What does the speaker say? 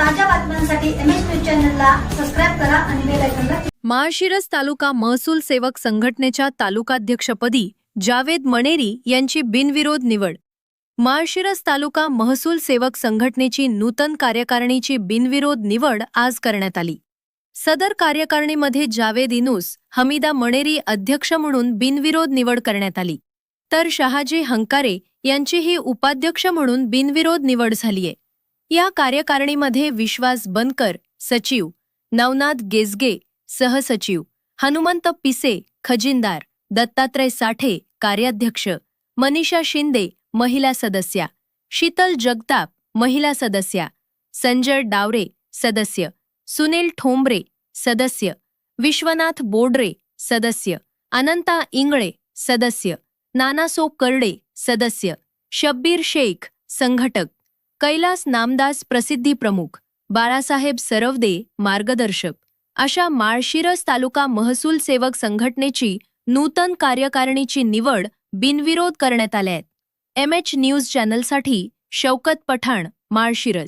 ताज्या बातम्यांसाठी MS news चॅनलला सबस्क्राइब करा आणि बेल आयकॉनला माळशिरस तालुका महसूल सेवक संघटनेच्या तालुकाध्यक्षपदी जावेद मणेरी यांची बिनविरोध निवड। माळशिरस तालुका महसूल सेवक संघटनेची नूतन कार्यकारिणीची बिनविरोध निवड आज करण्यात आली। सदर कार्यकारिणीमध्ये जावेद इनूस, हमीदा मणेरी अध्यक्ष म्हणून बिनविरोध निवड करण्यात आली, तर शहाजी हंकारे यांचीही उपाध्यक्ष म्हणून बिनविरोध निवड झालीये। या कार्यकारिणीमध्ये विश्वास बनकर सचिव, नवनाथ गेजगे सहसचिव, हनुमंत पिसे खजिनदार, दत्तात्रय साठे कार्याध्यक्ष, मनीषा शिंदे महिला सदस्या, शीतल जगताप महिला सदस्या, संजय डावरे सदस्य, सुनील ठोंबरे सदस्य, विश्वनाथ बोडरे सदस्य, अनंता इंगळे सदस्य, नानासो करडे सदस्य, शब्बीर शेख संघटक, कैलास नामदास प्रसिद्धी प्रमुख, बाळासाहेब सरवदे मार्गदर्शक अशा माळशिरस तालुका महसूल सेवक संघटनेची नूतन कार्यकारिणीची निवड बिनविरोध करण्यात आली आहे। MS न्यूज चॅनलसाठी शौकत पठाण, माळशिरस।